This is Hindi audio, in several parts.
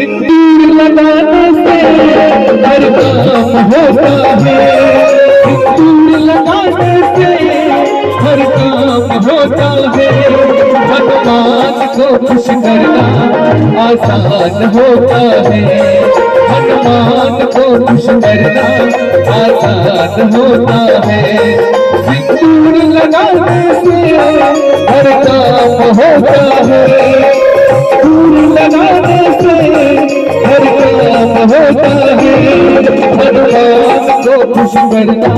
सिंदूर लगाने से हर काम होता है। सिंदूर लगाने से हर काम होता है। भगवान को खुश करना आसान होता है। भगवान को खुश करना आसान होता है। सिंदूर लगाने से हर काम होता है। सिंदूर लगाने से हर काम होता है। भगवान को खुश करना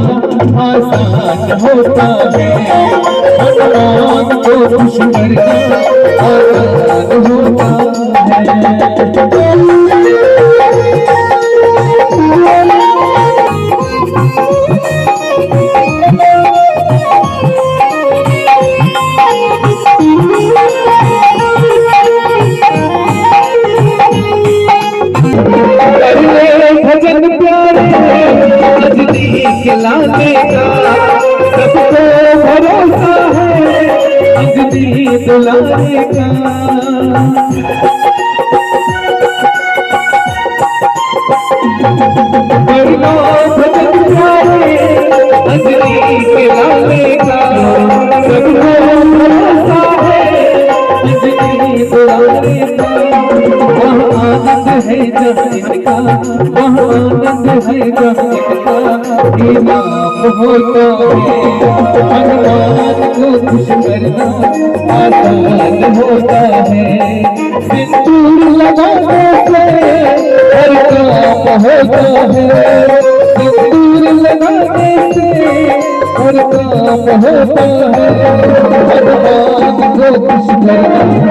आसान होता है। भगवान को खुश करना आसान होता है। भजन प्यारे नजदीक लाने का सबको भरोसा है। नजदीक लाने का भजन प्यारे नजदीक लाने का सबको भरोसा है। नजदीक लाने का आनंद है जिनका, वहाँ आनंद है जिनका इनाम होता है। भगवान को खुश करना आसान होता है। सिंदूर लगाने से हर काम होता है। सिंदूर लगाने से हर काम होता है। भगवान को खुश करना